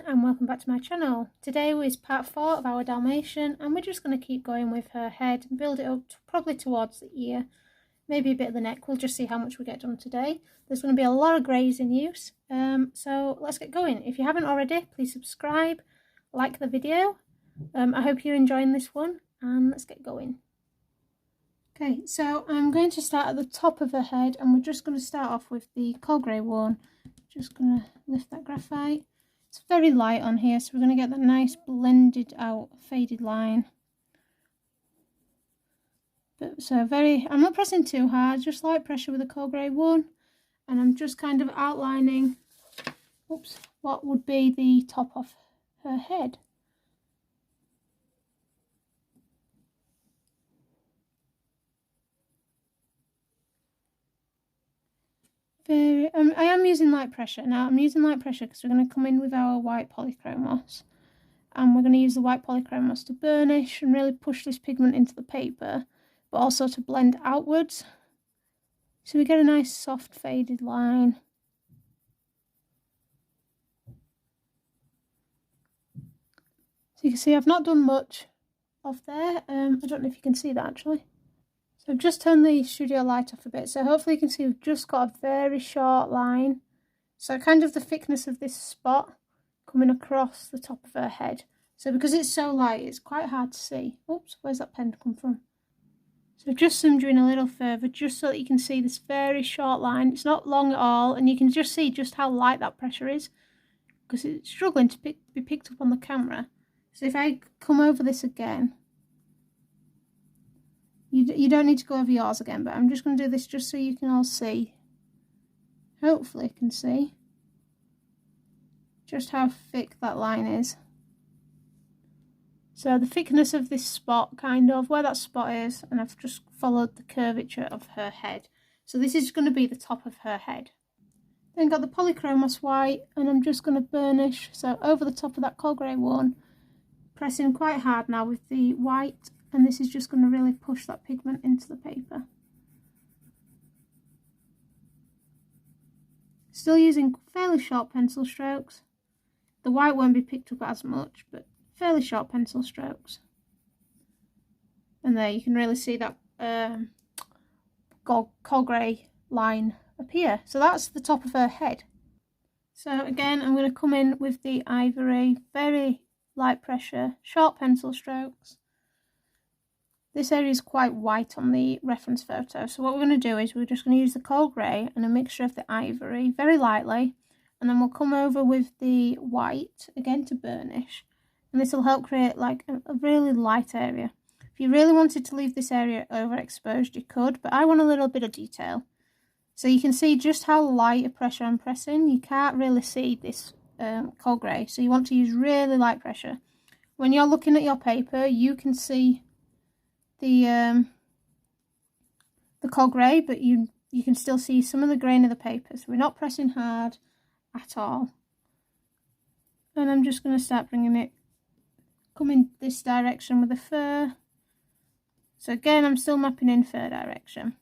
and welcome back to my channel. Today is part 4 of our Dalmatian, and we're just going to keep going with her head and build it up probably towards the ear, maybe a bit of the neck. We'll just see how much we get done today. There's going to be a lot of greys in use, so let's get going. If you haven't already, please subscribe, like the video. I hope you're enjoying this one, and let's get going. Okay, so I'm going to start at the top of her head, and we're just going to start off with the coal grey one. Just going to lift that graphite. It's very light on here, so we're going to get that nice blended out faded line. But so I'm not pressing too hard, just light pressure with the coal grey one, and I'm just kind of outlining, what would be the top of her head. I am using light pressure. Now I'm using light pressure because we're going to come in with our white polychromos, and we're going to use the white polychromos to burnish and really push this pigment into the paper, but also to blend outwards, so we get a nice soft faded line. So you can see I've not done much of there. I don't know if you can see that actually. So I've just turned the studio light off a bit, so hopefully you can see we've just got a very short line. So kind of the thickness of this spot coming across the top of her head. So because it's so light, it's quite hard to see. Oops, where's that pen come from? So I've just zoomed you in a little further, just so that you can see this very short line. It's not long at all, and you can just see just how light that pressure is, because it's struggling to be picked up on the camera. So if I come over this again, you don't need to go over yours again, but I'm just going to do this just so you can all see. Hopefully you can see just how thick that line is. So the thickness of this spot, kind of where that spot is, and I've just followed the curvature of her head. So this is going to be the top of her head. Then got the polychromos white, and I'm just going to burnish, so over the top of that coal grey one, pressing quite hard now with the white, and this is just going to really push that pigment into the paper. Still using fairly short pencil strokes. The white won't be picked up as much, but fairly short pencil strokes. And there you can really see that coal grey line appear. So that's the top of her head. So again, I'm going to come in with the ivory, very light pressure, short pencil strokes. This area is quite white on the reference photo, so what we're going to do is we're just going to use the coal grey and a mixture of the ivory very lightly, and then we'll come over with the white again to burnish, and this will help create like a really light area. If you really wanted to leave this area overexposed, you could, but I want a little bit of detail. So you can see just how light a pressure I'm pressing. You can't really see this coal grey, so you want to use really light pressure. When you're looking at your paper, you can see the coal grey, but you can still see some of the grain of the paper, so we're not pressing hard at all. And I'm just going to start bringing it, coming this direction with the fur. So again, I'm still mapping in fur direction.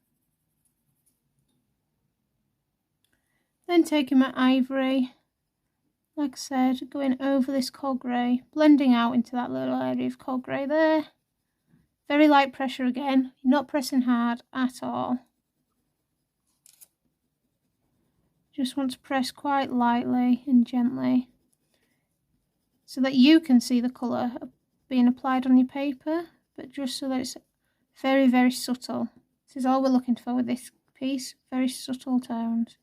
Then taking my ivory, like I said, going over this coal grey, blending out into that little area of coal grey there. Very light pressure again, not pressing hard at all. Just want to press quite lightly and gently so that you can see the colour being applied on your paper, but just so that it's very, very subtle. This is all we're looking for with this piece, very subtle tones.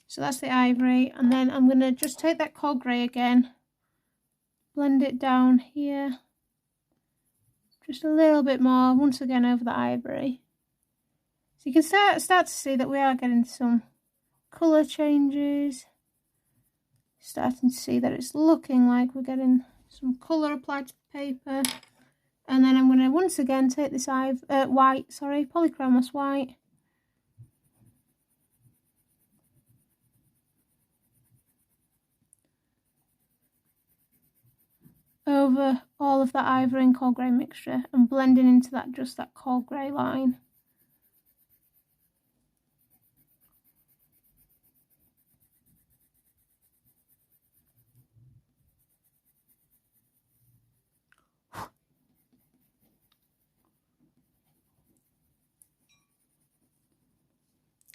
So that's the ivory, and then I'm going to just take that coal grey again, blend it down here. Just a little bit more, once again over the ivory. So you can start to see that we are getting some colour changes. Starting to see that it's looking like we're getting some colour applied to the paper. And then I'm going to once again take this polychromos white. Over all of that ivory and coal grey mixture and blending into that coal grey line.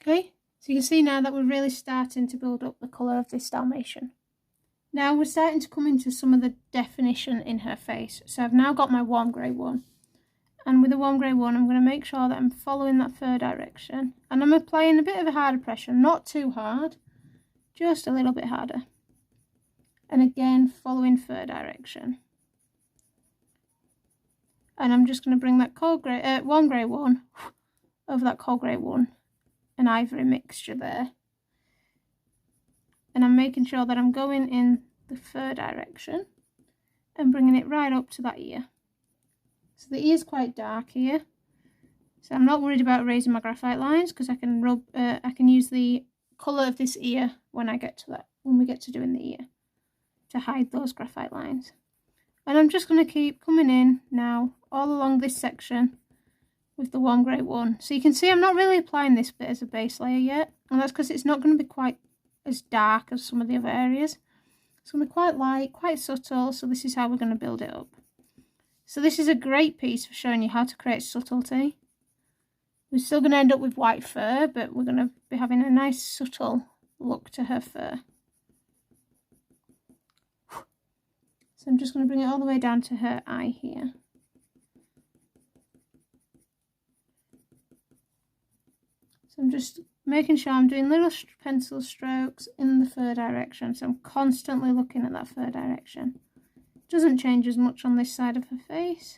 Okay, so you can see now that we're really starting to build up the colour of this Dalmatian. Now we're starting to come into some of the definition in her face. So I've now got my warm grey one. And with the warm grey one, I'm going to make sure that I'm following that fur direction. And I'm applying a bit of a harder pressure, not too hard, just a little bit harder. And again, following fur direction. And I'm just going to bring that warm grey one over that cold grey one, an ivory mixture there. And I'm making sure that I'm going in the fur direction and bringing it right up to that ear. So the ear's quite dark here, so I'm not worried about raising my graphite lines because I can use the colour of this ear when we get to doing the ear to hide those graphite lines. And I'm just going to keep coming in now all along this section with the warm grey one. So you can see I'm not really applying this bit as a base layer yet, and that's because it's not going to be quite as dark as some of the other areas. It's going to be quite light, quite subtle, so this is how we're going to build it up. So this is a great piece for showing you how to create subtlety. We're still going to end up with white fur, but we're going to be having a nice subtle look to her fur. So I'm just going to bring it all the way down to her eye here. So I'm just making sure I'm doing little pencil strokes in the fur direction. So I'm constantly looking at that fur direction. Doesn't change as much on this side of her face,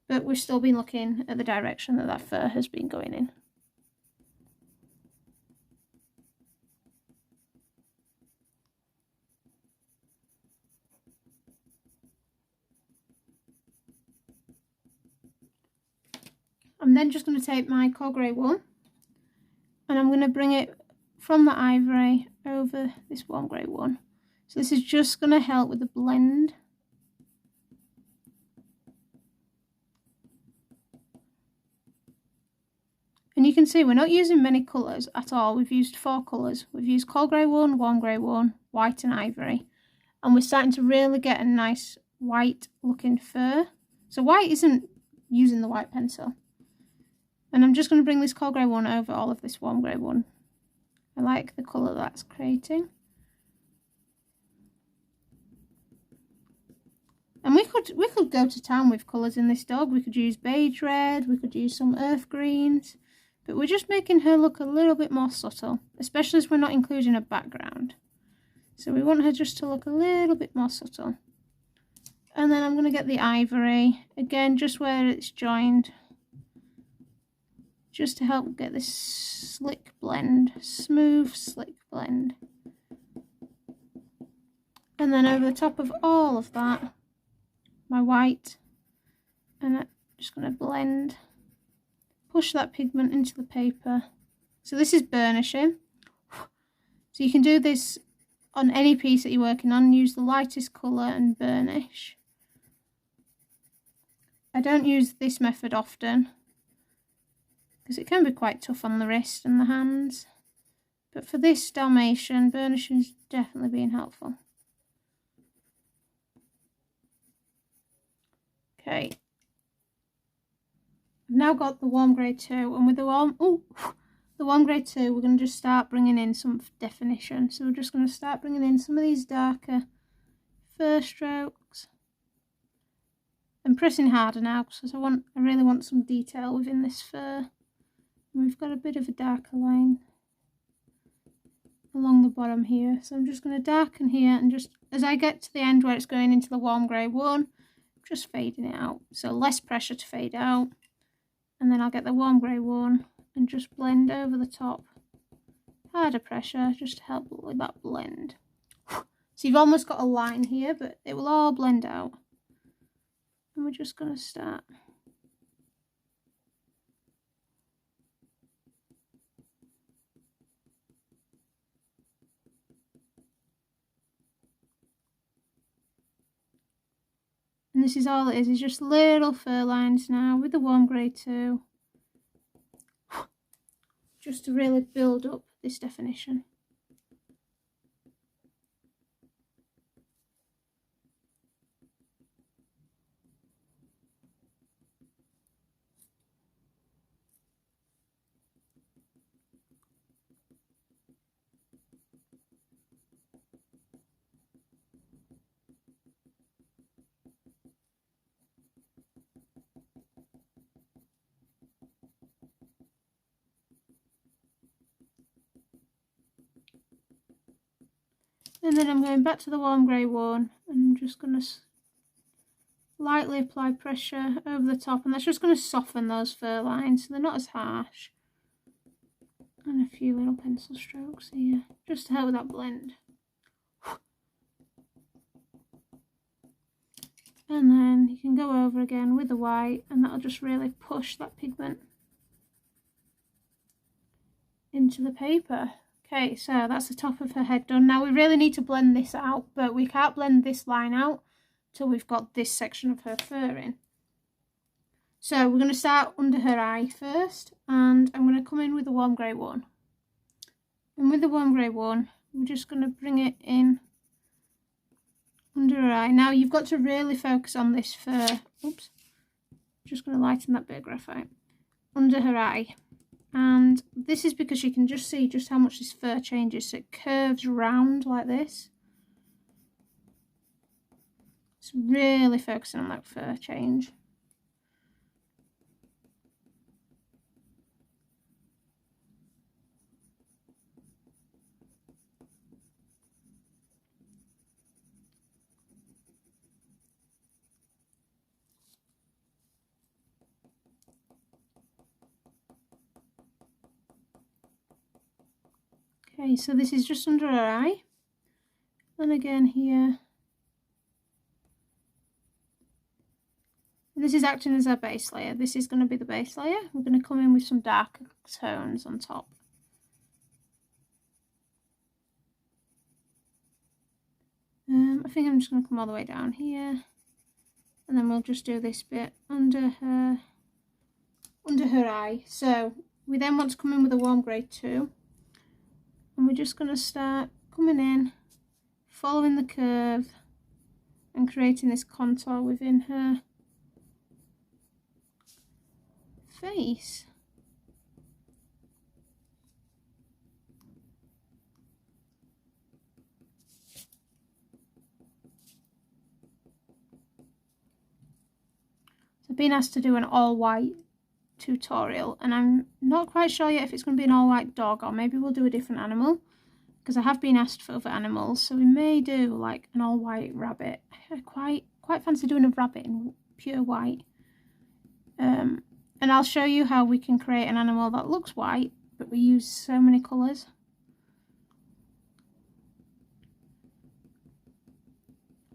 but we've still been looking at the direction that that fur has been going in. I'm then just going to take my coal grey one and I'm going to bring it from the ivory over this warm grey one. So this is just going to help with the blend. And you can see we're not using many colours at all. We've used 4 colours. We've used coal grey one, warm grey one, white and ivory. And we're starting to really get a nice white looking fur. So white isn't using the white pencil. And I'm just going to bring this coal grey one over all of this warm grey one. I like the colour that's creating. And we could go to town with colours in this dog. We could use beige red, we could use some earth greens, but we're just making her look a little bit more subtle, especially as we're not including a background. So we want her just to look a little bit more subtle. And then I'm going to get the ivory, again, just where it's joined, just to help get this slick blend, smooth, slick blend. And then over the top of all of that, my white, and I'm just going to blend, push that pigment into the paper. So this is burnishing. So you can do this on any piece that you're working on, use the lightest colour and burnish. I don't use this method often because it can be quite tough on the wrist and the hands, but for this Dalmatian, burnishing is definitely being helpful. Okay, I've now got the warm grey 2, and with the warm grey 2, we're going to just start bringing in some definition. So we're just going to start bringing in some of these darker fur strokes. I'm pressing harder now because I really want some detail within this fur. And we've got a bit of a darker line along the bottom here. So I'm just going to darken here, and just as I get to the end where it's going into the warm grey 1, just fading it out, so less pressure to fade out, and then I'll get the warm grey 1 and just blend over the top, harder pressure just to help with that blend. So you've almost got a line here, but it will all blend out, and we're just going to start. And this is all it is just little fur lines now with the warm grey 2, just to really build up this definition. And then I'm going back to the warm grey one, and I'm just going to lightly apply pressure over the top, and that's just going to soften those fur lines so they're not as harsh. And a few little pencil strokes here, just to help with that blend. And then you can go over again with the white, and that'll just really push that pigment into the paper. Okay, so that's the top of her head done. Now we really need to blend this out, but we can't blend this line out till we've got this section of her fur in. So we're going to start under her eye first, and I'm going to come in with the warm grey one. And with the warm grey one, we're just going to bring it in under her eye. Now you've got to really focus on this fur. Oops. Just going to lighten that bit of graphite. Under her eye. And this is because you can just see just how much this fur changes. So it curves round like this. It's really focusing on that fur change. Okay, so this is just under her eye, and again here. This is acting as our base layer. This is going to be the base layer. We're going to come in with some darker tones on top. I think I'm just going to come all the way down here, and then we'll just do this bit under her eye. So we then want to come in with a warm grey too. And we're just going to start coming in, following the curve and creating this contour within her face. So I've been asked to do an all white tutorial, and I'm not quite sure yet if it's going to be an all white dog, or maybe we'll do a different animal, because I have been asked for other animals. So we may do like an all white rabbit. I quite fancy doing a rabbit in pure white. And I'll show you how we can create an animal that looks white, but we use so many colours.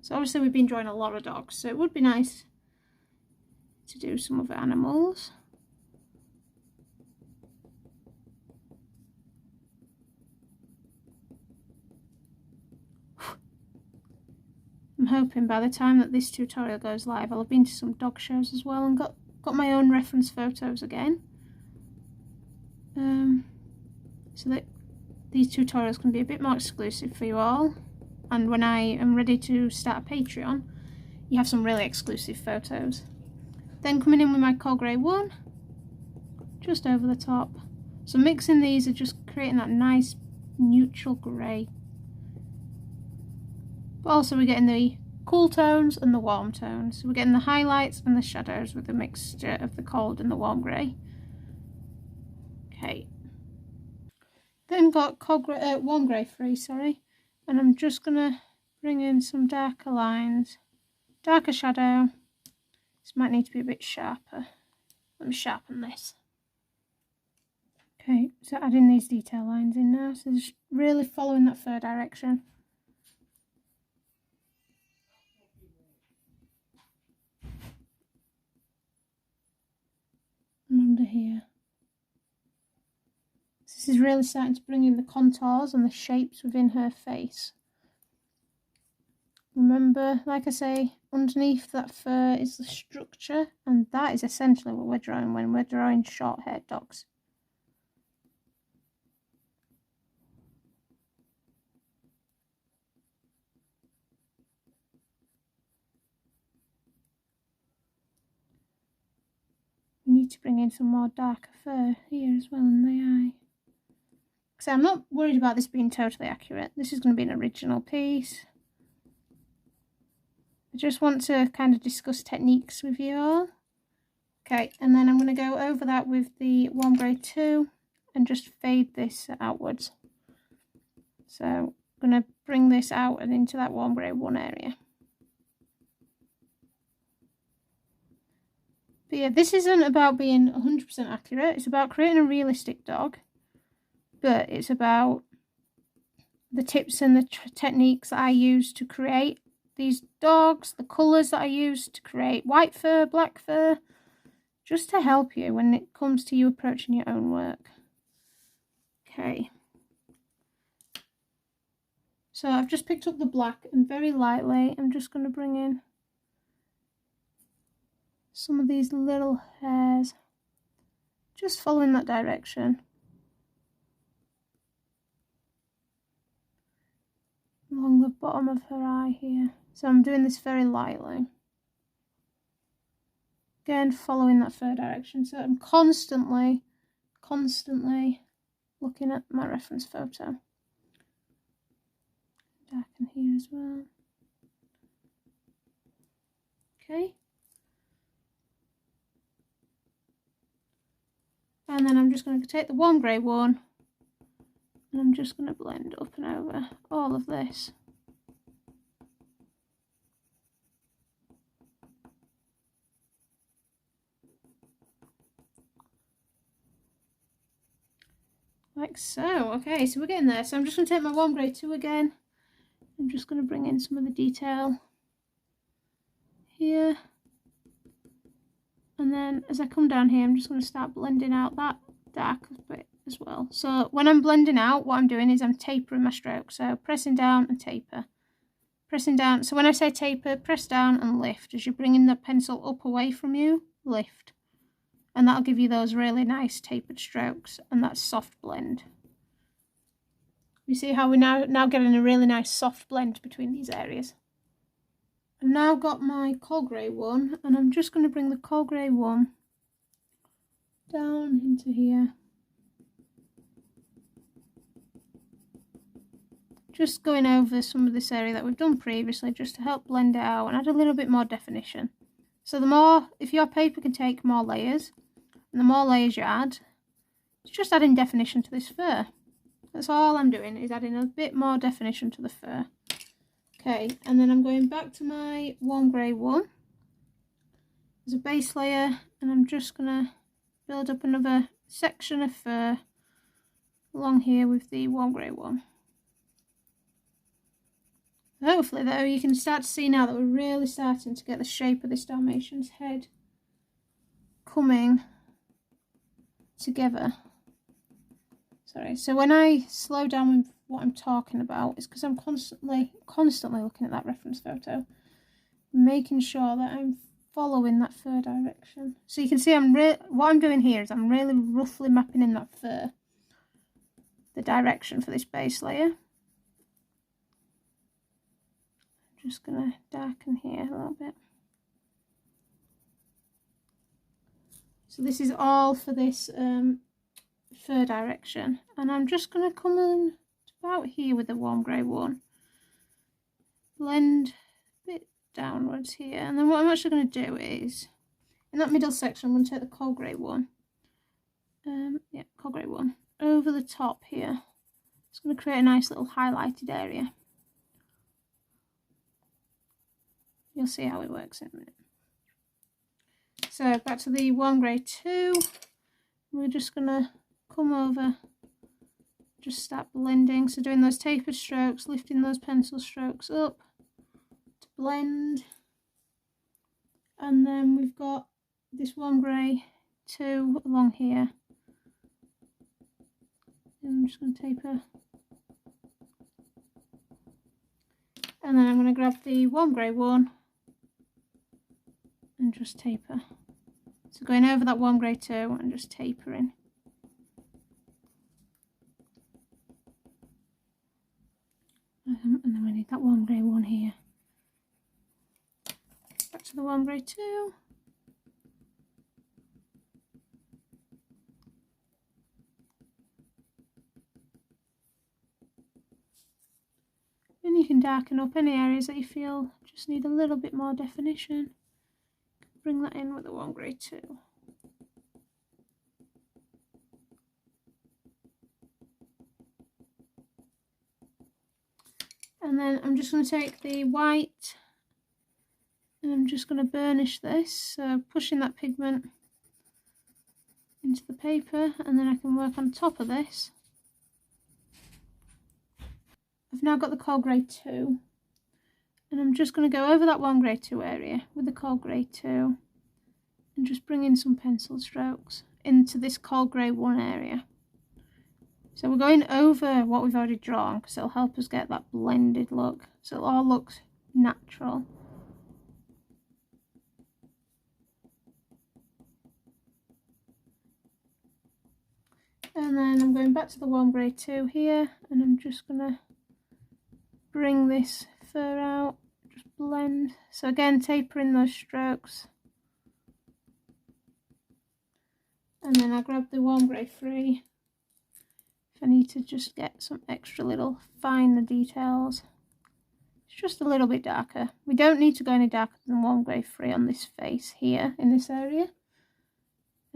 So obviously we've been drawing a lot of dogs, so it would be nice to do some other animals. I'm hoping by the time that this tutorial goes live, I'll have been to some dog shows as well and got my own reference photos again. So that these tutorials can be a bit more exclusive for you all. And when I am ready to start a Patreon, you have some really exclusive photos. Then coming in with my coal grey one, just over the top. So mixing these are just creating that nice neutral grey. But also we're getting the cool tones and the warm tones. So we're getting the highlights and the shadows with the mixture of the cold and the warm grey. Okay. Then got warm grey free, sorry. And I'm just going to bring in some darker lines. Darker shadow. This might need to be a bit sharper. Let me sharpen this. Okay, so adding these detail lines in now. So just really following that fur direction. And under here. This is really starting to bring in the contours and the shapes within her face. Remember, like I say, underneath that fur is the structure, and that is essentially what we're drawing when we're drawing short-haired dogs. We need to bring in some more darker fur here as well in the eye. So I'm not worried about this being totally accurate. This is going to be an original piece. I just want to kind of discuss techniques with you all. Okay, and then I'm going to go over that with the warm grey 2 and just fade this outwards. So I'm going to bring this out and into that warm grey 1 area. But yeah, this isn't about being 100% accurate. It's about creating a realistic dog. But it's about the tips and the techniques that I use to create these dogs, the colours that I use to create white fur, black fur, just to help you when it comes to you approaching your own work. Okay. So I've just picked up the black and very lightly I'm just going to bring in some of these little hairs, just following that direction. Along the bottom of her eye here. So I'm doing this very lightly. Again, following that fur direction. So I'm constantly looking at my reference photo. Darken here as well. Okay. And then I'm just going to take the warm grey one and I'm just going to blend up and over all of this. Like so. Okay, so we're getting there. So I'm just going to take my warm grey 2 again. I'm just going to bring in some of the detail here. And then as I come down here, I'm just going to start blending out that dark bit as well. So when I'm blending out, what I'm doing is I'm tapering my stroke. So pressing down and taper. Pressing down. So when I say taper, press down and lift. As you're bringing the pencil up away from you, lift. And that'll give you those really nice tapered strokes and that soft blend. You see how we're now getting a really nice soft blend between these areas. I've now got my coal grey one and I'm just going to bring the coal grey one down into here. Just going over some of this area that we've done previously just to help blend it out and add a little bit more definition. So the more, if your paper can take more layers, and the more layers you add, it's just adding definition to this fur. That's all I'm doing, is adding a bit more definition to the fur. Okay, and then I'm going back to my warm grey one as a base layer, and I'm just going to build up another section of fur along here with the warm grey one. Hopefully though you can start to see now that we're really starting to get the shape of this Dalmatian's head coming together. Sorry, so when I slow down with what I'm talking about, it's because I'm constantly looking at that reference photo, making sure that I'm following that fur direction. So you can see what I'm doing here is I'm really roughly mapping in that fur, the direction for this base layer. I'm just going to darken here a little bit. So this is all for this fur direction, and I'm just going to come in about here with the warm grey one, blend a bit downwards here, and then what I'm actually going to do is in that middle section I'm going to take the coal grey one, coal grey one over the top here. It's going to create a nice little highlighted area. You'll see how it works in a minute. So back to the warm grey 2, we're just going to come over, just start blending, so doing those tapered strokes, lifting those pencil strokes up to blend. And then we've got this warm grey 2 along here, and I'm just going to taper, and then I'm going to grab the warm grey 1 and just taper. So going over that warm grey 2 and just tapering. And then we need that warm grey 1 here. Back to the warm grey 2. And you can darken up any areas that you feel just need a little bit more definition. Bring that in with the warm grey 2. And then I'm just going to take the white and I'm just going to burnish this, so pushing that pigment into the paper, and then I can work on top of this. I've now got the coal grey 2, and I'm just going to go over that warm grey 2 area with the coal grey 2 and just bring in some pencil strokes into this coal grey 1 area. So we're going over what we've already drawn because it'll help us get that blended look, so it'll all look natural. And then I'm going back to the warm grey 2 here, and I'm just going to bring this fur out, just blend. So again, tapering those strokes. And then I grab the warm grey 3 if I need to just get some extra little finer details. It's just a little bit darker. We don't need to go any darker than warm grey 3 on this face here in this area.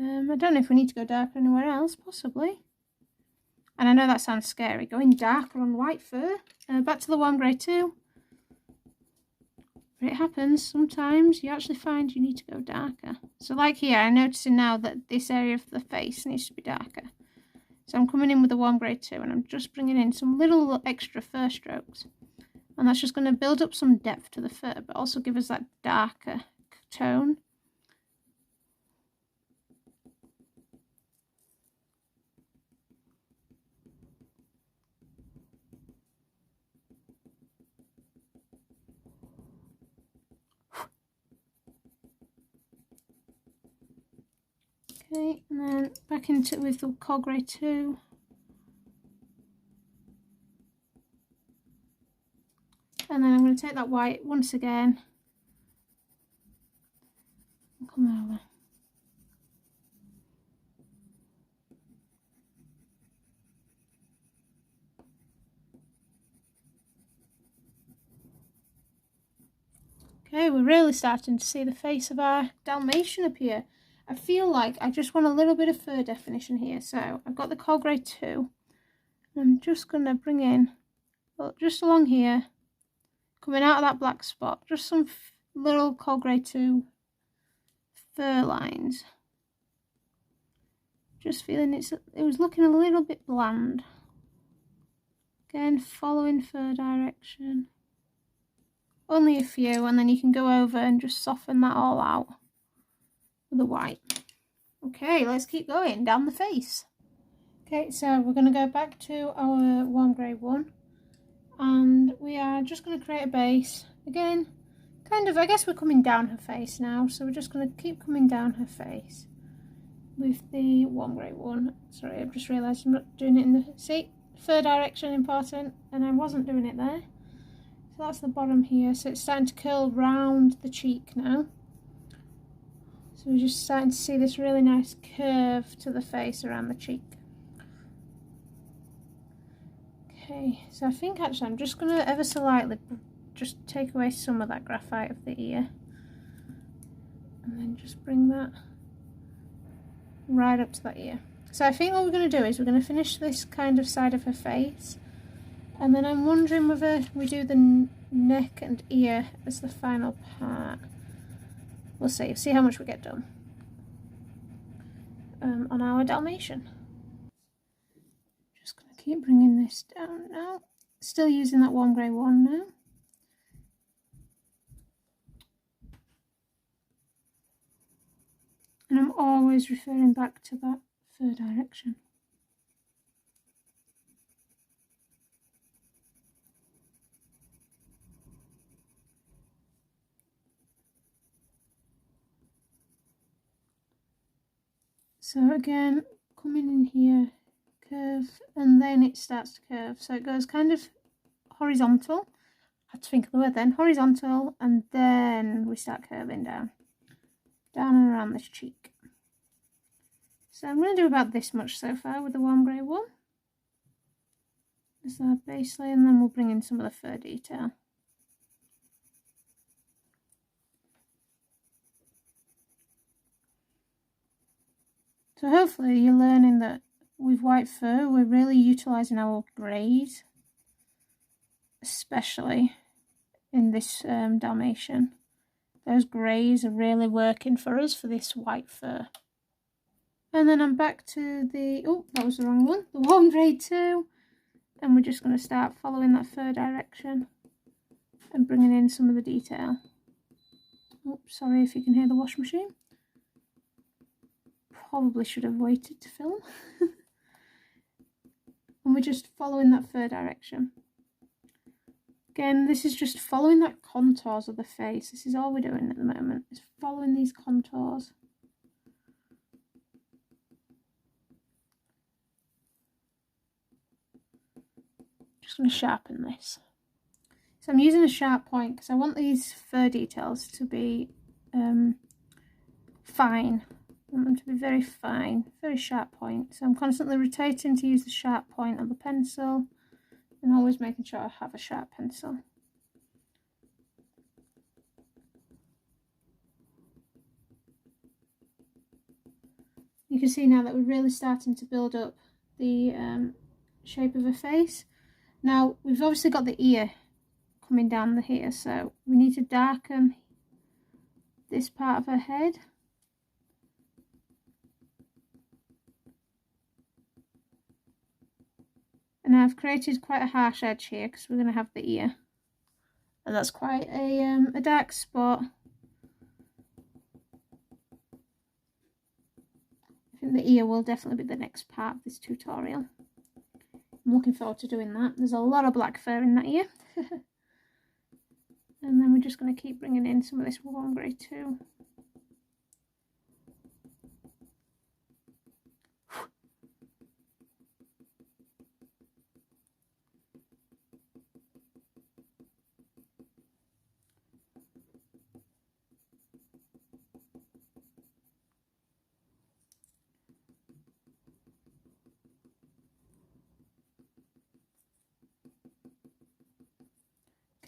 I don't know if we need to go darker anywhere else, possibly. And I know that sounds scary, going darker on white fur. Back to the warm grey 2. But it happens sometimes, you actually find you need to go darker. So like here, I'm noticing now that this area of the face needs to be darker. So I'm coming in with the warm grey 2 and I'm just bringing in some little extra fur strokes. And that's just going to build up some depth to the fur, but also give us that darker tone. Okay, and then back into it with the coal grey 2. And then I'm going to take that white once again and come over. Okay, we're really starting to see the face of our Dalmatian appear. I feel like I just want a little bit of fur definition here. So I've got the coal grey 2. I'm just going to bring in, well, just along here, coming out of that black spot, just some little coal grey 2 fur lines. Just feeling it was looking a little bit bland. Again, following fur direction. Only a few, and then you can go over and just soften that all out with the white. Okay, let's keep going down the face. Okay, so we're going to go back to our warm grey 1, and we are just going to create a base. Again, kind of, I guess we're coming down her face now, so we're just going to keep coming down her face with the warm grey 1. Sorry, I've just realised I'm not doing it in the, see, fur direction important, and I wasn't doing it there. So that's the bottom here, so it's starting to curl round the cheek now. So we're just starting to see this really nice curve to the face around the cheek. Okay, so I think actually I'm just going to ever so lightly just take away some of that graphite of the ear. And then just bring that right up to that ear. So I think what we're going to do is we're going to finish this kind of side of her face. And then I'm wondering whether we do the neck and ear as the final part. We'll see how much we get done on our Dalmatian. Just going to keep bringing this down now. Still using that warm grey 1 now. And I'm always referring back to that fur direction. So again, coming in here, curve, and then it starts to curve. So it goes kind of horizontal. I had to think of the word then. Horizontal, and then we start curving down. Down and around this cheek. So I'm going to do about this much so far with the warm grey 1. As our base layer, and then we'll bring in some of the fur detail. So hopefully you're learning that with white fur we're really utilising our greys. especially in this Dalmatian. Those greys are really working for us for this white fur. And then I'm back to the, oh, that was the wrong one, the warm grey 2. And we're just going to start following that fur direction and bringing in some of the detail. Oops, sorry if you can hear the wash machine. Probably should have waited to film. And we're just following that fur direction. Again, this is just following that contours of the face. This is all we're doing at the moment, is following these contours. Just going to sharpen this. So I'm using a sharp point because I want these fur details to be fine. I want them to be very fine, very sharp point. So I'm constantly rotating to use the sharp point of the pencil and always making sure I have a sharp pencil. You can see now that we're really starting to build up the shape of a face. Now, we've obviously got the ear coming down the here, so we need to darken this part of her head. And I've created quite a harsh edge here because we're going to have the ear. And that's quite a dark spot. I think the ear will definitely be the next part of this tutorial. I'm looking forward to doing that. There's a lot of black fur in that ear. And then we're just going to keep bringing in some of this warm grey too.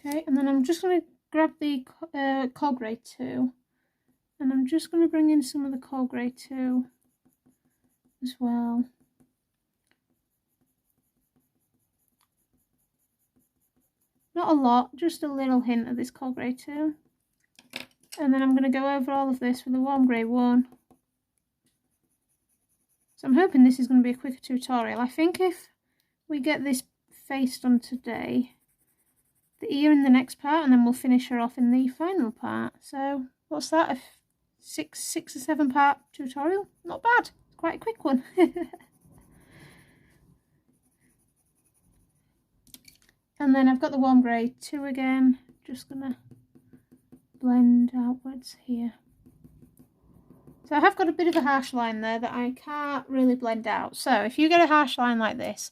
Okay, and then I'm just going to grab the coal grey too, and I'm just going to bring in some of the coal grey too as well. Not a lot, just a little hint of this coal grey too. And then I'm going to go over all of this with a warm grey 1. So I'm hoping this is going to be a quicker tutorial. I think if we get this face done today, the ear in the next part, and then we'll finish her off in the final part. So what's that, a six or 7 part tutorial? Not bad, quite a quick one. And then I've got the warm grey 2 again, just gonna blend outwards here. So I have got a bit of a harsh line there that I can't really blend out. So if you get a harsh line like this,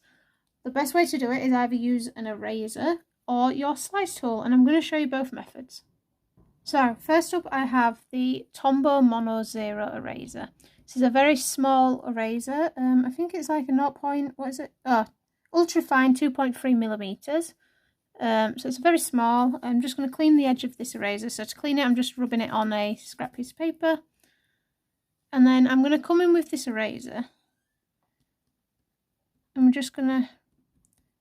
the best way to do it is either use an eraser or your slice tool, and I'm going to show you both methods. So first up I have the Tombow Mono Zero eraser. This is a very small eraser. I think it's like a 0. What is it? Oh, ultra fine 2.3 millimeters. So it's very small. I'm just going to clean the edge of this eraser. So to clean it, I'm just rubbing it on a scrap piece of paper, and then I'm going to come in with this eraser. I'm just going to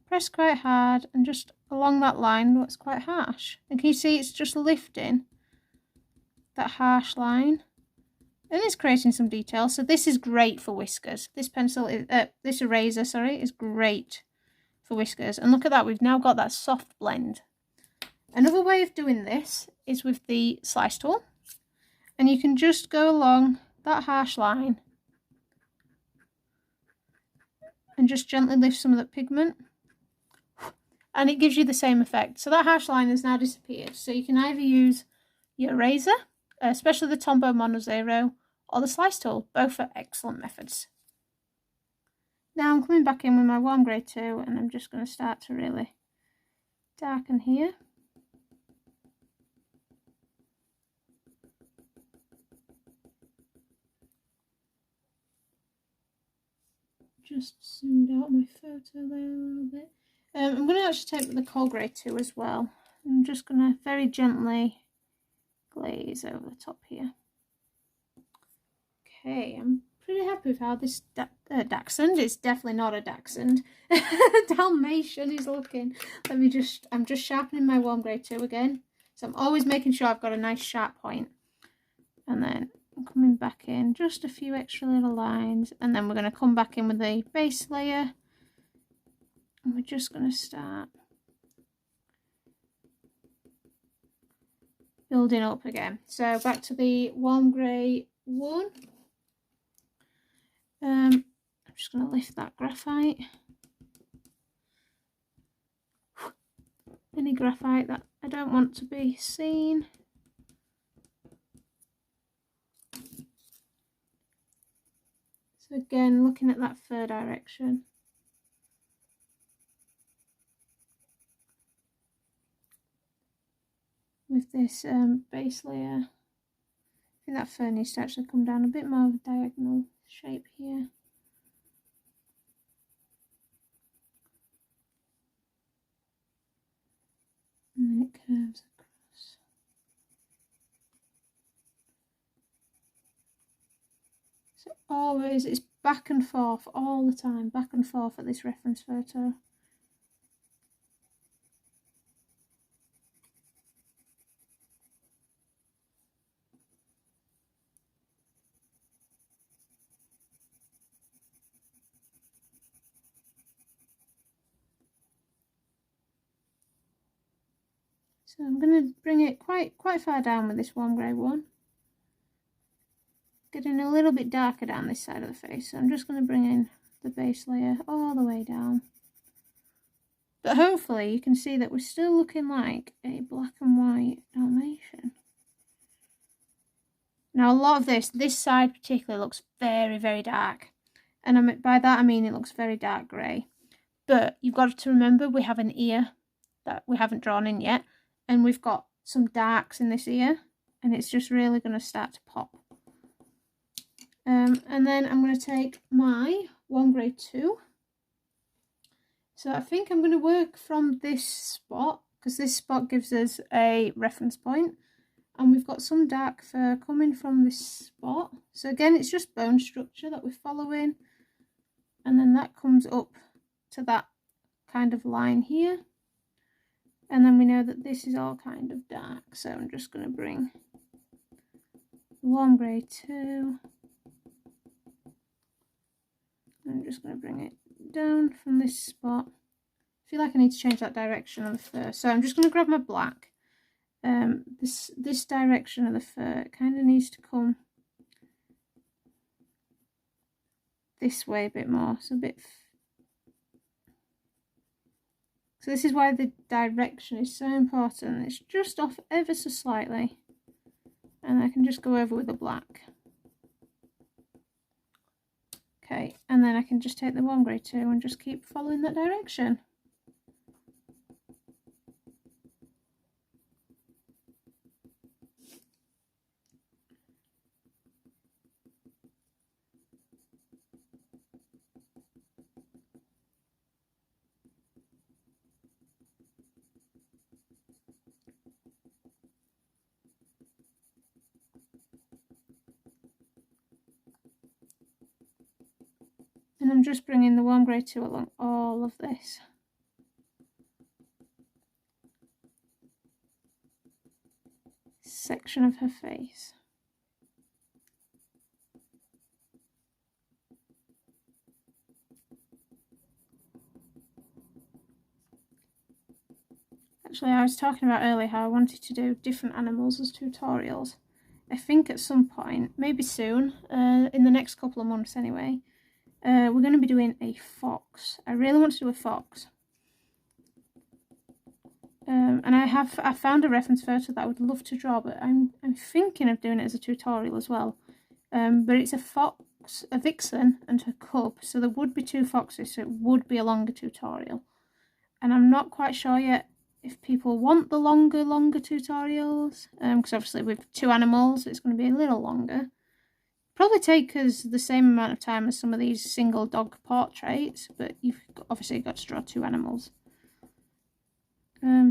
press quite hard and just along that line that's quite harsh. And can you see it's just lifting that harsh line, and it's creating some detail. So this is great for whiskers. This pencil is this eraser, sorry, is great for whiskers. And look at that, we've now got that soft blend. Another way of doing this is with the slice tool, and you can just go along that harsh line and just gently lift some of that pigment, and it gives you the same effect. So that harsh line has now disappeared. So you can either use your eraser, especially the Tombow Mono Zero, or the slice tool. Both are excellent methods. Now I'm coming back in with my warm grey 2, and I'm just going to start to really darken here. Just zoomed out my photo there a little bit. I'm going to actually take the coal grey 2 as well. I'm just going to very gently glaze over the top here. Okay, I'm pretty happy with how this dachshund, it's definitely not a dachshund, Dalmatian is looking. I'm just sharpening my warm grey 2 again. So I'm always making sure I've got a nice sharp point. And then I'm coming back in just a few extra little lines. And then we're going to come back in with the base layer. And we're just going to start building up again. So back to the warm grey 1. I'm just going to lift that graphite. Any graphite that I don't want to be seen. So again, looking at that fur direction. With this base layer, I think that fur needs to actually come down a bit more of a diagonal shape here. And then it curves across. So always, it's back and forth all the time, back and forth at this reference photo. So I'm going to bring it quite far down with this warm grey 1. Getting a little bit darker down this side of the face. So I'm just going to bring in the base layer all the way down. But hopefully you can see that we're still looking like a black and white Dalmatian. Now a lot of this side particularly looks very, very dark. And by that I mean it looks very dark grey. But you've got to remember we have an ear that we haven't drawn in yet. And we've got some darks in this ear, and it's just really going to start to pop. And then I'm going to take my warm grey 2. So I think I'm going to work from this spot, because this spot gives us a reference point. And we've got some dark fur coming from this spot. So again, it's just bone structure that we're following. And then that comes up to that kind of line here. And then we know that this is all kind of dark, so I'm just going to bring the warm grey 2. I'm just going to bring it down from this spot. I feel like I need to change that direction of the fur, so I'm just going to grab my black. This direction of the fur kind of needs to come this way a bit more, so a bit. So this is why the direction is so important. It's just off ever so slightly. And I can just go over with the black. Okay, and then I can just take the warm grey 2 and just keep following that direction. And I'm just bringing the warm grey 2 along all of this. Section of her face. Actually, I was talking about earlier how I wanted to do different animals as tutorials. I think at some point, maybe soon, in the next couple of months anyway, we're going to be doing a fox. I really want to do a fox. And I found a reference photo that I would love to draw, but I'm thinking of doing it as a tutorial as well. But it's a fox, a vixen and her cub, so there would be 2 foxes, so it would be a longer tutorial. And I'm not quite sure yet if people want the longer tutorials, because obviously with 2 animals it's going to be a little longer. Probably take us the same amount of time as some of these single dog portraits, but you've obviously got to draw 2 animals.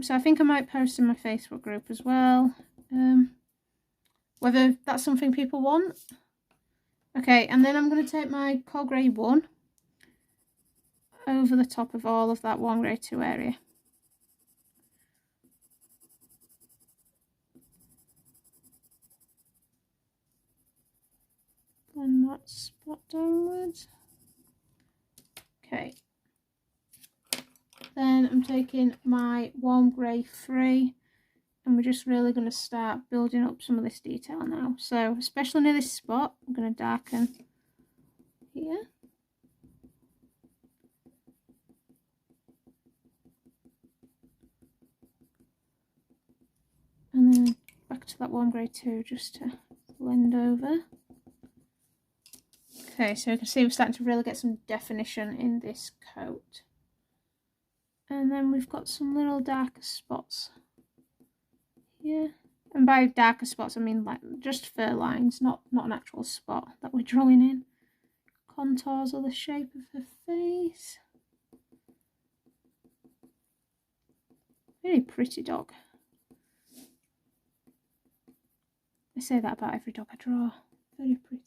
So I think I might post in my Facebook group as well. Whether that's something people want, Okay, and then I'm going to take my coal grey 1 over the top of all of that warm grey 2 area. Blend that spot downwards. Okay. Then I'm taking my warm grey 3 and we're just really going to start building up some of this detail now. So especially near this spot, I'm going to darken here. And then back to that warm grey 2 just to blend over. Okay, so you can see we're starting to really get some definition in this coat. And then we've got some little darker spots here. And by darker spots, I mean like just fur lines, not an actual spot that we're drawing in. Contours of the shape of her face. Very pretty dog. I say that about every dog I draw. Very pretty.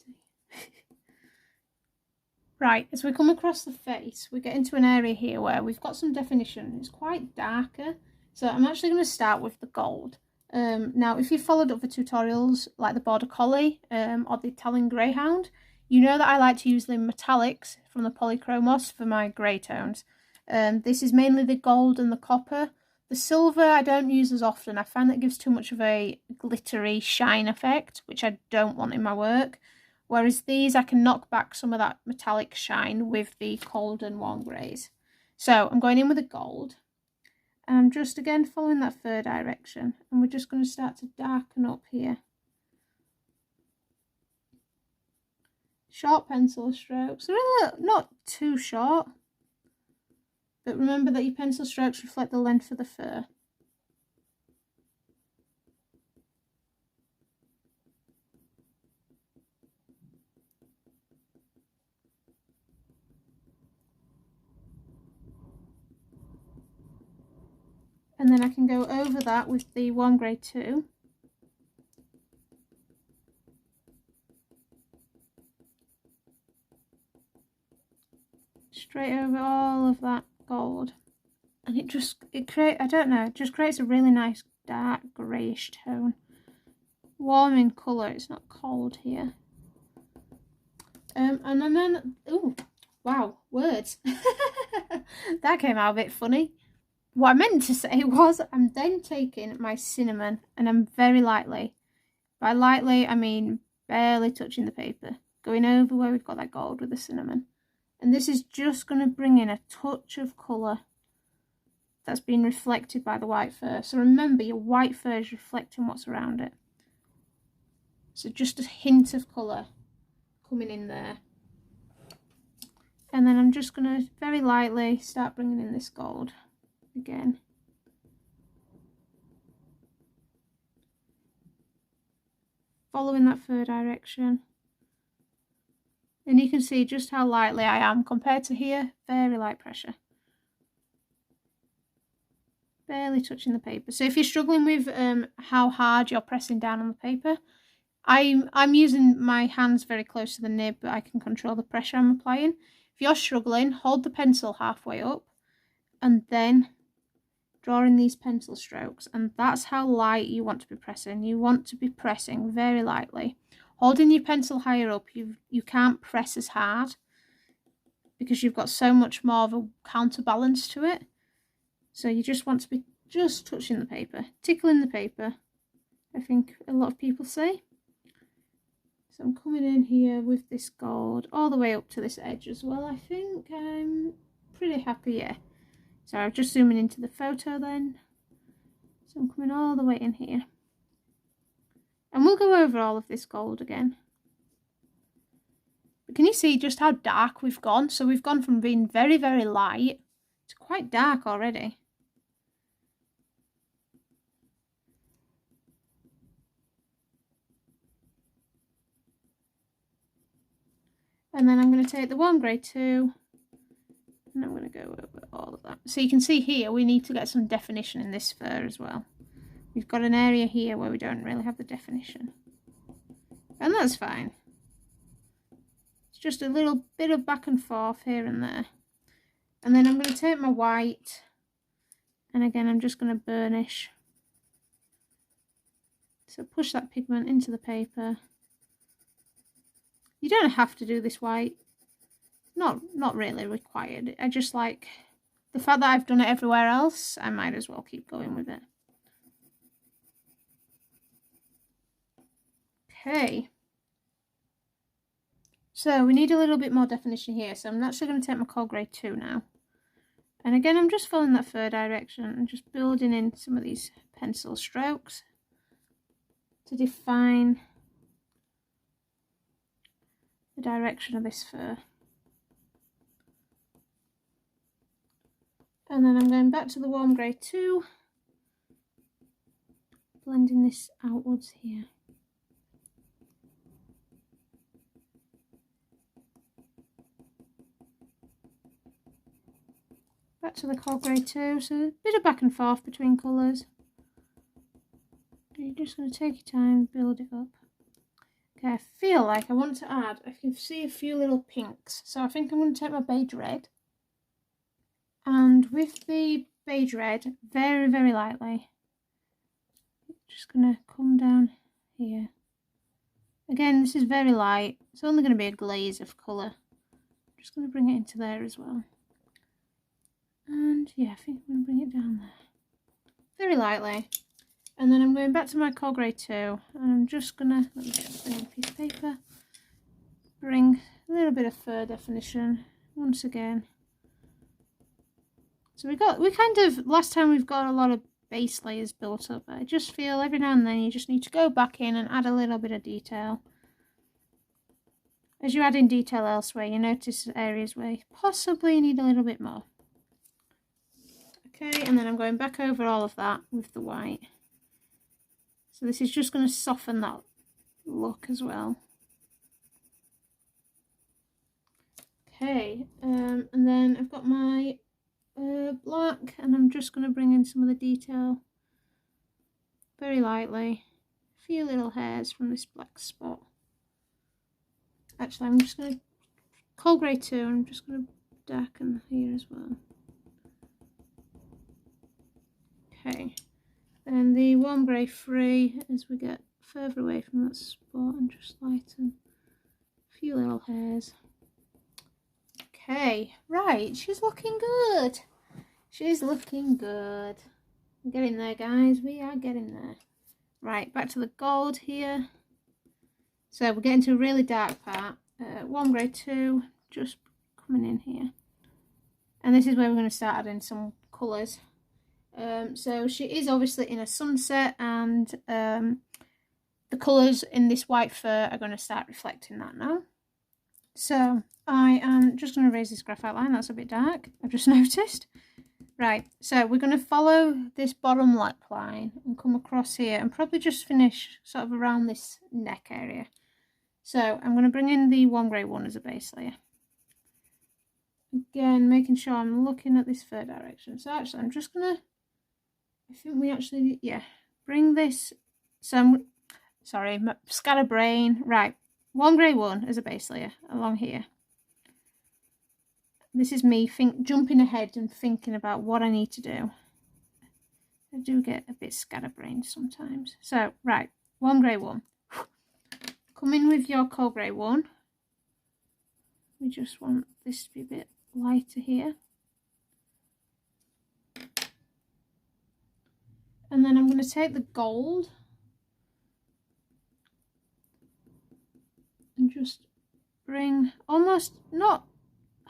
Right, as we come across the face, we get into an area here where we've got some definition. It's quite darker. So I'm actually going to start with the gold. Now, if you've followed other tutorials like the Border Collie or the Italian Greyhound, you know that I like to use the metallics from the Polychromos for my grey tones. This is mainly the gold and the copper. The silver I don't use as often. I find that gives too much of a glittery shine effect, which I don't want in my work. Whereas these, I can knock back some of that metallic shine with the cold and warm greys. So I'm going in with the gold. And I'm just again following that fur direction. And we're just going to start to darken up here. Short pencil strokes. They're not too short. But remember that your pencil strokes reflect the length of the fur. And then I can go over that with the warm grey 2. Straight over all of that gold. And it just creates a really nice dark greyish tone. Warm in colour, it's not cold here. And then, ooh, wow, words. That came out a bit funny. What I meant to say was I'm then taking my cinnamon and I'm very lightly, by lightly I mean barely touching the paper, going over where we've got that gold with the cinnamon. And this is just going to bring in a touch of colour that's being reflected by the white fur. So remember, your white fur is reflecting what's around it. So just a hint of colour coming in there. And then I'm just going to very lightly start bringing in this gold again. Following that fur direction. And you can see just how lightly I am compared to here. Very light pressure. Barely touching the paper. So if you're struggling with how hard you're pressing down on the paper, I'm using my hands very close to the nib, but I can control the pressure I'm applying. If you're struggling, hold the pencil halfway up and then draw in these pencil strokes, and that's how light you want to be pressing. You want to be pressing very lightly. Holding your pencil higher up, you can't press as hard because you've got so much more of a counterbalance to it. So you just want to be just touching the paper, tickling the paper, I think a lot of people say. So I'm coming in here with this gold all the way up to this edge as well. I think I'm pretty happy, yeah. So I'm just zooming into the photo then. So I'm coming all the way in here. And we'll go over all of this gold again. But can you see just how dark we've gone? So we've gone from being very, very light to quite dark already. And then I'm going to take the warm grey 2 and I'm going to go over all of that. So you can see here we need to get some definition in this fur as well. We've got an area here where we don't really have the definition. And that's fine. just a little bit of back and forth here and there. And then I'm going to take my white, and again I'm just going to burnish. So push that pigment into the paper. You don't have to do this white. Not really required. I just like the fact that I've done it everywhere else, I might as well keep going with it. Okay. So we need a little bit more definition here. So I'm actually going to take my Cold Grey 2 now. And again, I'm just following that fur direction and just building in some of these pencil strokes to define the direction of this fur. And then I'm going back to the Warm Grey 2, blending this outwards here. Back to the Cold Grey 2, so a bit of back and forth between colours. You're just going to take your time, build it up. Okay, I feel like I want to add, I can see a few little pinks, so I think I'm going to take my Beige Red. And with the Beige Red, very, very lightly, just going to come down here. Again, this is very light. It's only going to be a glaze of colour. I'm just going to bring it into there as well. And yeah, I think I'm going to bring it down there. Very lightly. And then I'm going back to my Cold Grey 2. And I'm just going to, let me just bring a piece of paper. Bring a little bit of fur definition once again. So we kind of, last time we've got a lot of base layers built up. I just feel every now and then you just need to go back in and add a little bit of detail. As you add in detail elsewhere, you notice areas where you possibly need a little bit more. Okay, and then I'm going back over all of that with the white. So this is just going to soften that look as well. Okay, and then I've got my black, and I'm just going to bring in some of the detail very lightly. A few little hairs from this black spot. Actually, I'm just going to Cold Grey 2, and I'm just going to darken here as well. Okay, then the Warm Grey 3 as we get further away from that spot, and just lighten a few little hairs. Okay, right, she's looking good. She's looking good. We're getting there, guys. We are getting there. Right, back to the gold here. So we're getting to a really dark part. Warm Grey 2, just coming in here. And this is where we're going to start adding some colours. So she is obviously in a sunset, and the colours in this white fur are going to start reflecting that now. So I am just going to raise this graphite line. That's a bit dark, I've just noticed. Right, so we're going to follow this bottom lip line and come across here and probably just finish sort of around this neck area. So I'm going to bring in the Warm Grey 1 as a base layer. Again, making sure I'm looking at this fur direction. So actually I'm just going to, I think we actually, yeah, bring this, sorry, scatterbrain, right, Warm Grey 1 as a base layer along here. This is me jumping ahead and thinking about what I need to do. I do get a bit scatterbrained sometimes. So, right, Warm Grey 1. Come in with your Cold Grey 1. We just want this to be a bit lighter here. And then I'm going to take the gold and just bring almost, not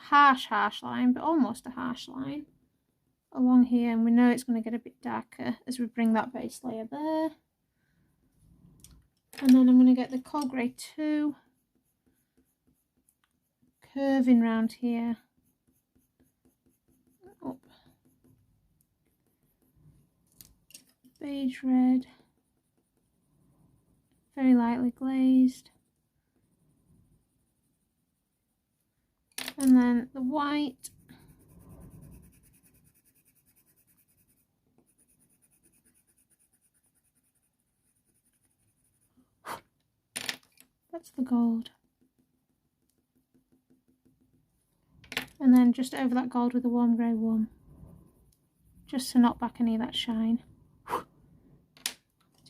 harsh line, but almost a harsh line along here, and we know it's going to get a bit darker as we bring that base layer there. And then I'm going to get the Cold Grey 2 curving round here up. Beige Red, very lightly glazed. And then the white. That's the gold. and then just over that gold with the warm grey 1, just to knock back any of that shine.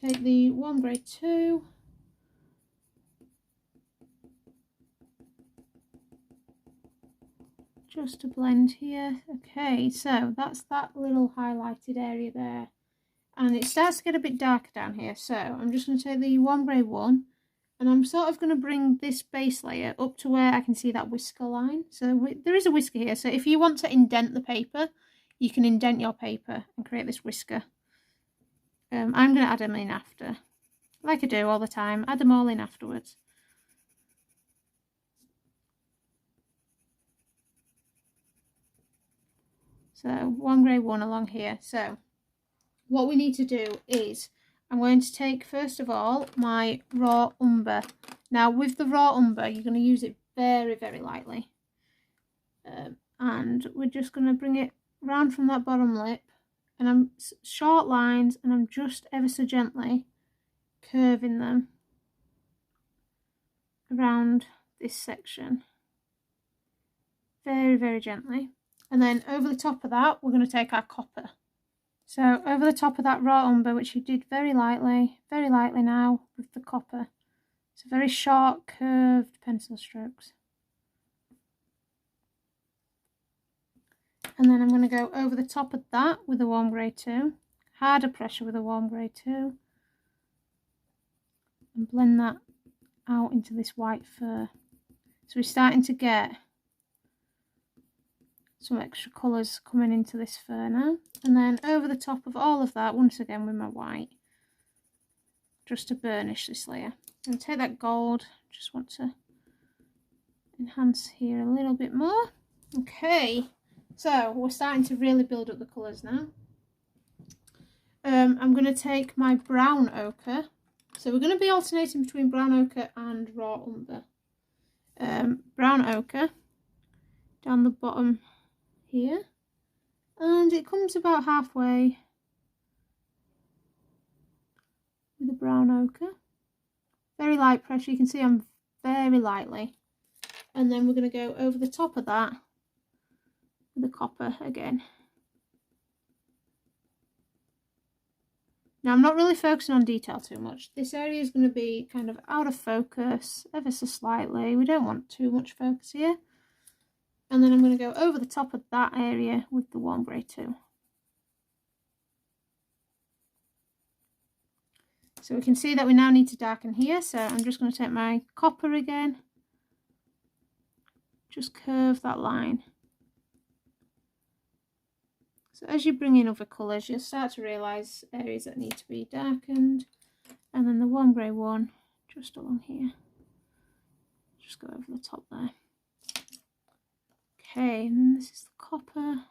Take the warm grey 2, just to blend here. Okay, so that's that little highlighted area there, and it starts to get a bit darker down here, so I'm just going to take the warm grey 1, and I'm sort of going to bring this base layer up to where I can see that whisker line. So there is a whisker here, so if you want to indent the paper, you can indent your paper and create this whisker. I'm going to add them in after, like I do all the time, add them all in afterwards. So warm grey 1 along here. So what we need to do is, I'm going to take first of all my raw umber. Now with the raw umber, you're going to use it very, very lightly. And we're just going to bring it round from that bottom lip, and I'm short lines, and I'm just ever so gently curving them around this section. Very, very gently. And then over the top of that, we're going to take our copper. So over the top of that raw umber, which you did very lightly now with the copper. So very short, curved pencil strokes. And then I'm going to go over the top of that with the warm grey 2. Harder pressure with the warm grey 2. And blend that out into this white fur. So we're starting to get some extra colours coming into this fur now. And then over the top of all of that, once again with my white, just to burnish this layer. And take that gold, just want to enhance here a little bit more. Okay, so we're starting to really build up the colours now. I'm going to take my brown ochre. So we're going to be alternating between brown ochre and raw umber. Brown ochre down the bottom here, and it comes about halfway with the brown ochre. Very light pressure, you can see I'm very lightly. And then we're going to go over the top of that with the copper again. Now I'm not really focusing on detail too much. This area is going to be kind of out of focus ever so slightly. We don't want too much focus here. And then I'm going to go over the top of that area with the warm grey 2. So we can see that we now need to darken here. So I'm just going to take my copper again. Just curve that line. So as you bring in other colours, you'll start to realise areas that need to be darkened. And then the warm grey 1 just along here. Just go over the top there. Okay, and then this is the copper. I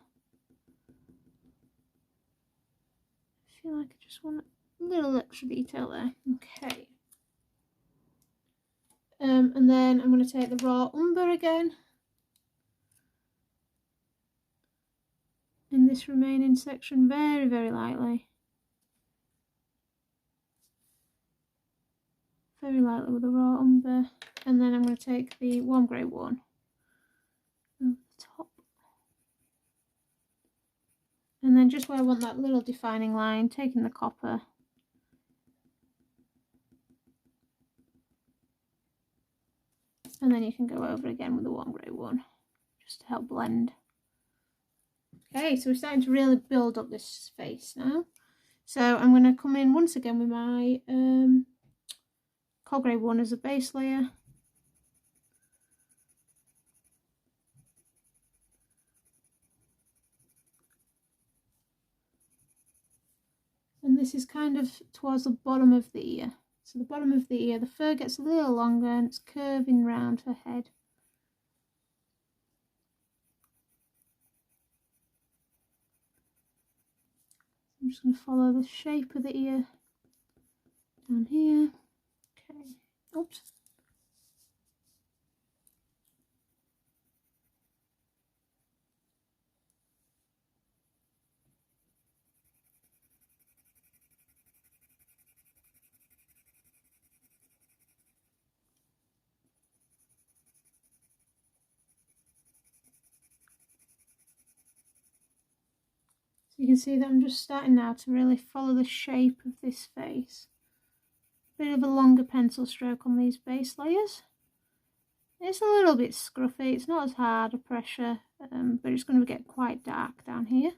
feel like I just want a little extra detail there. Okay. And then I'm going to take the raw umber again. In this remaining section, very, very lightly. Very lightly with the raw umber. And then I'm going to take the warm grey 1. Over the top. And then just where I want that little defining line, taking the copper. And then you can go over again with the warm grey 1, just to help blend. Okay, so we're starting to really build up this face now. So I'm going to come in once again with my coal grey 1 as a base layer. And this is kind of towards the bottom of the ear. So the bottom of the ear, the fur gets a little longer and it's curving round her head. I'm just going to follow the shape of the ear down here. Okay, oops. So you can see that I'm just starting now to really follow the shape of this face. Bit of a longer pencil stroke on these base layers. It's a little bit scruffy, it's not as hard a pressure, but it's going to get quite dark down here.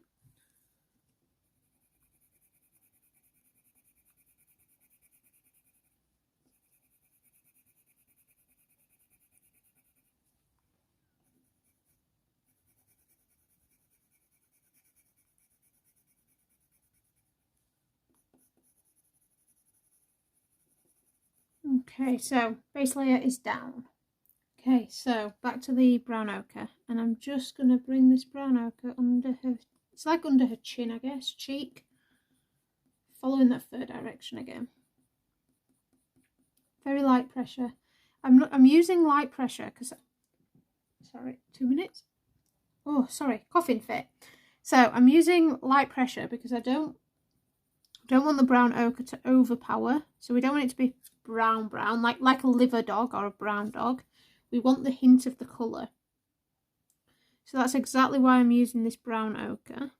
Okay, so base layer is down. Okay, so back to the brown ochre, and I'm just going to bring this brown ochre under her, it's like under her chin, I guess, cheek, following that fur direction again. Very light pressure. I'm using light pressure because, sorry, 2 minutes. Oh, sorry, coughing fit. So I'm using light pressure because I don't want the brown ochre to overpower. So we don't want it to be brown, like a liver dog or a brown dog. We want the hint of the colour. So that's exactly why I'm using this brown ochre.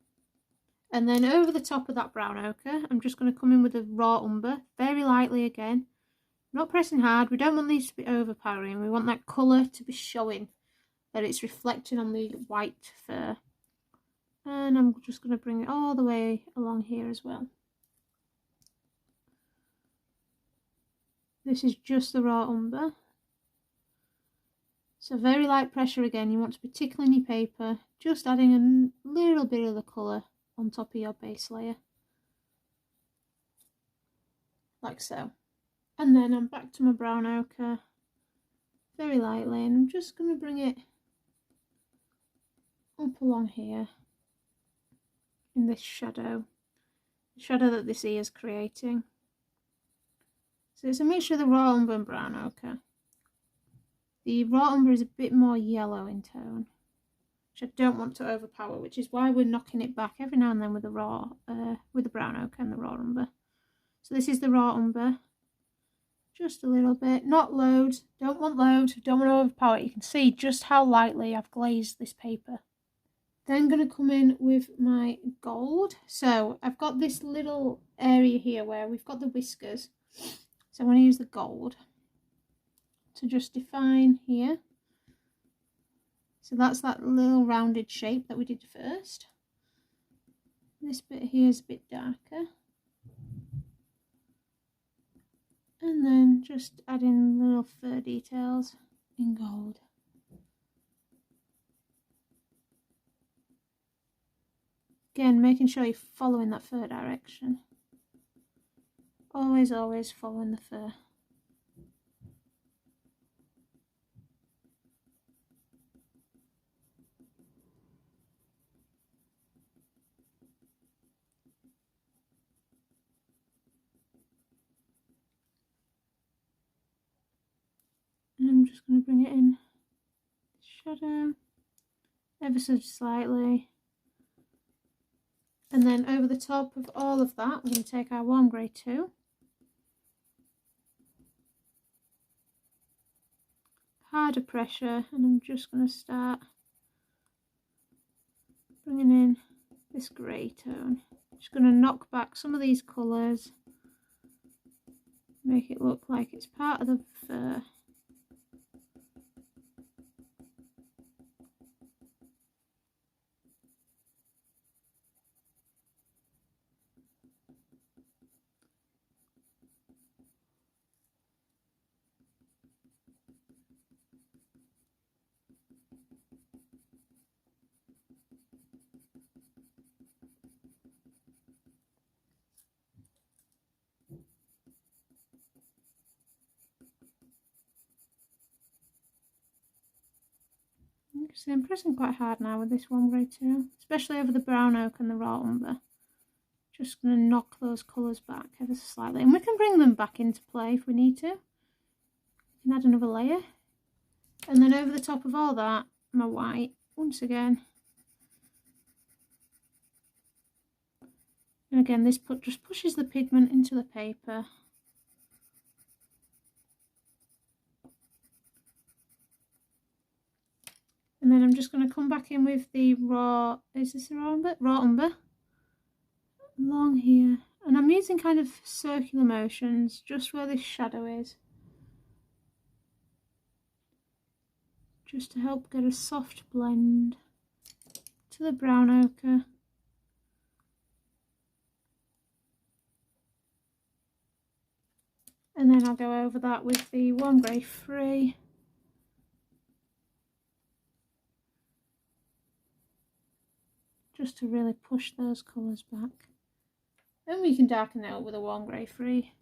And then over the top of that brown ochre, I'm just going to come in with a raw umber, very lightly again. Not pressing hard, we don't want these to be overpowering. We want that colour to be showing, that it's reflecting on the white fur. And I'm just going to bring it all the way along here as well. This is just the raw umber. So very light pressure again, you want to be tickling your paper, just adding a little bit of the colour on top of your base layer. Like so. And then I'm back to my brown ochre, very lightly, and I'm just going to bring it up along here in this shadow, the shadow that this ear is creating. So it's a mixture of the raw umber and brown ochre. The raw umber is a bit more yellow in tone, which I don't want to overpower, which is why we're knocking it back every now and then with the brown ochre and the raw umber. So this is the raw umber, just a little bit, not loads, don't want to overpower it. You can see just how lightly I've glazed this paper. Then I'm going to come in with my gold. So I've got this little area here where we've got the whiskers. So I'm going to use the gold to just define here. So that's that little rounded shape that we did first. This bit here is a bit darker. And then just adding little fur details in gold. Again, making sure you're following that fur direction. Always following the fur. And I'm just going to bring it in shadow ever so slightly. And then over the top of all of that, we're going to take our warm grey 2. Harder pressure, and I'm just going to start bringing in this grey tone. Just going to knock back some of these colours, make it look like it's part of the fur. See, I'm pressing quite hard now with this warm grey 2, especially over the brown oak and the raw umber. Just going to knock those colours back ever so slightly, and we can bring them back into play if we need to. We can add another layer, and then over the top of all that, my white once again. And again, this just pushes the pigment into the paper. And then I'm just going to come back in with the raw, is this the raw umber? Raw umber. along here, and I'm using kind of circular motions just where this shadow is, just to help get a soft blend to the brown ochre. And then I'll go over that with the Warm Grey Free. Just to really push those colours back. Then we can darken it up with a Warm Grey Free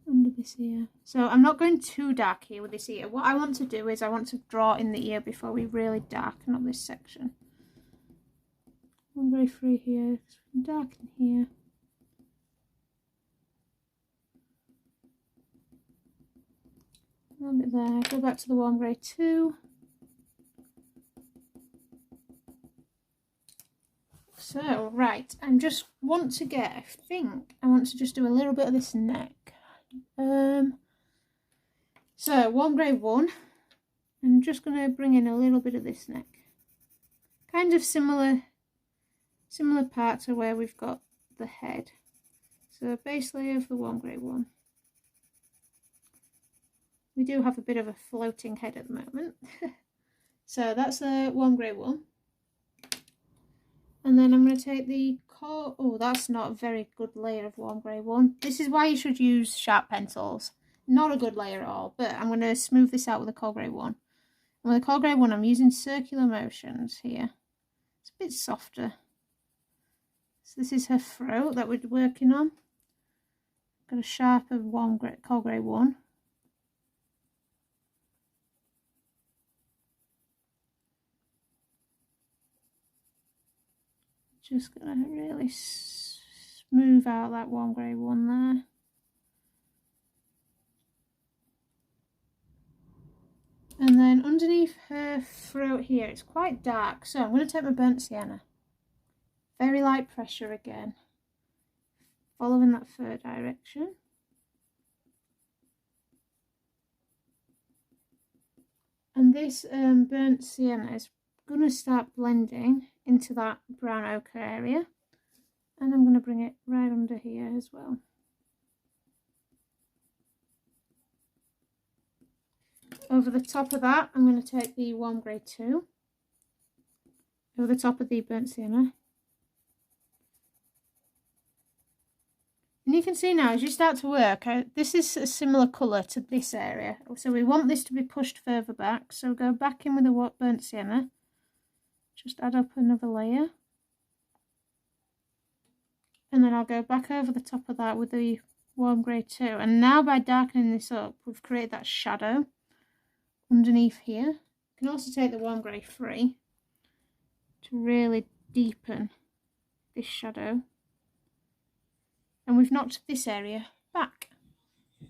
under this ear. So I'm not going too dark here with this ear. What I want to do is I want to draw in the ear before we really darken up this section. Warm Grey Free here, darken here. A little bit there, go back to the Warm Grey 2. So, right, I just want to get, I think, I want to just do a little bit of this neck. So, Warm Grey 1, I'm just going to bring in a little bit of this neck. Kind of similar part to where we've got the head. So, base layer of the Warm Grey 1. We do have a bit of a floating head at the moment. So that's a Warm Grey 1. And then I'm going to take the oh, that's not a very good layer of Warm Grey 1. This is why you should use sharp pencils. Not a good layer at all, but I'm going to smooth this out with a Coal Grey 1. And with the Coal Grey 1, I'm using circular motions here. It's a bit softer. So this is her throat that we're working on. Got a sharper Coal Grey 1. Just going to really smooth out that Warm Grey 1 there. And then underneath her throat here, it's quite dark. So I'm going to take my burnt sienna. Very light pressure again. Following that fur direction. And this burnt sienna is going to start blending into that brown ochre area, and I'm going to bring it right under here as well. Over the top of that, I'm going to take the Warm Grey 2 over the top of the burnt sienna, and you can see now as you start to work, this is a similar colour to this area, so we want this to be pushed further back, so go back in with the burnt sienna. Just add up another layer, and then I'll go back over the top of that with the Warm Grey 2. And now by darkening this up, we've created that shadow underneath here. You can also take the Warm Grey 3 to really deepen this shadow, and we've knocked this area back. I've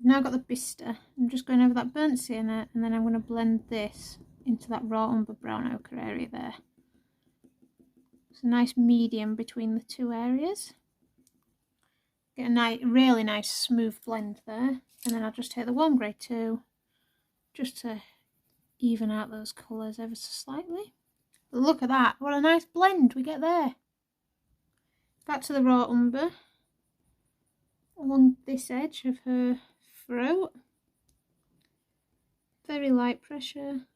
now got the Bistre. I'm just going over that burnt sienna, and then I'm going to blend this into that raw umber brown ochre area there. It's a nice medium between the two areas. Get a really nice smooth blend there, and then I'll just take the Warm Grey 2 just to even out those colours ever so slightly. But look at that, what a nice blend we get there. Back to the raw umber along this edge of her throat. Very light pressure.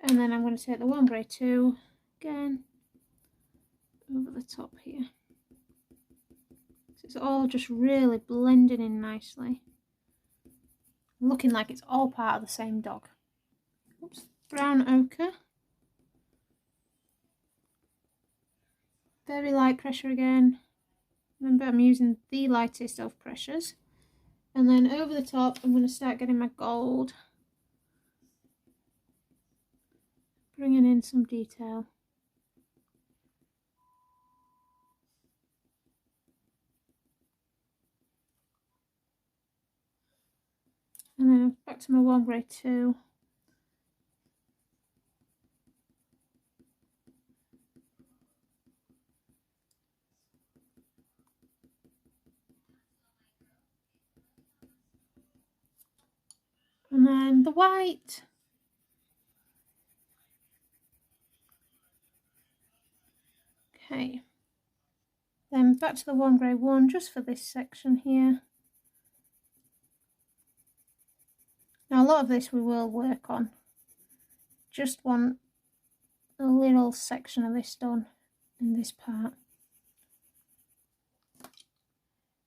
And then I'm going to take the Warm Grey 2 again over the top here. So it's all just really blending in nicely. Looking like it's all part of the same dog. Oops. Brown ochre. Very light pressure again. Remember, I'm using the lightest of pressures. And then over the top, I'm going to start getting my gold. Bringing in some detail. And then back to my Warm Grey 2. And then the white. Okay. Then back to the warm grey 1 just for this section here. Now a lot of this we will work on. Just want a little section of this done in this part.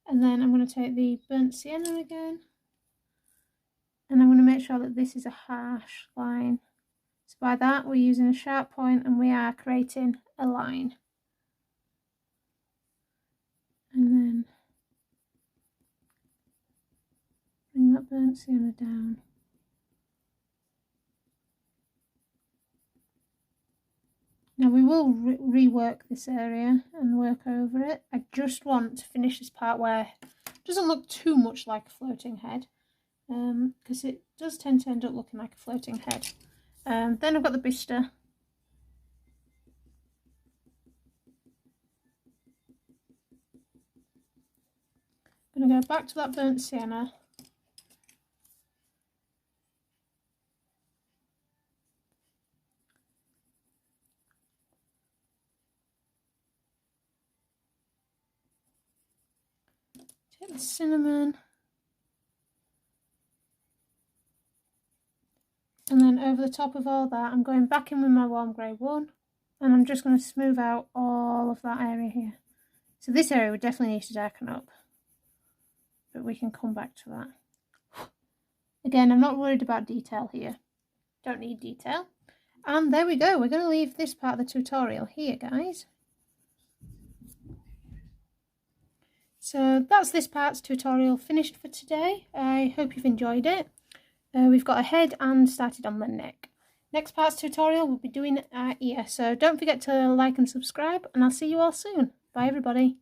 And then I'm going to take the burnt sienna again. And I'm going to make sure that this is a harsh line. So by that we're using a sharp point and we are creating a line. And then bring that burnt sienna down. Now we will rework this area and work over it. I just want to finish this part where it doesn't look too much like a floating head, because it does tend to end up looking like a floating head. Then I've got the Bistre. I'm going to go back to that burnt sienna. Take the cinnamon. And then over the top of all that, I'm going back in with my warm grey 1. And I'm just going to smooth out all of that area here. So this area we definitely need to darken up. But we can come back to that. Again, I'm not worried about detail here. Don't need detail. And there we go. We're going to leave this part of the tutorial here, guys. So that's this part's tutorial finished for today. I hope you've enjoyed it. We've got a head and started on the neck. Next part's tutorial we'll be doing our ear. So don't forget to like and subscribe, and I'll see you all soon. Bye everybody.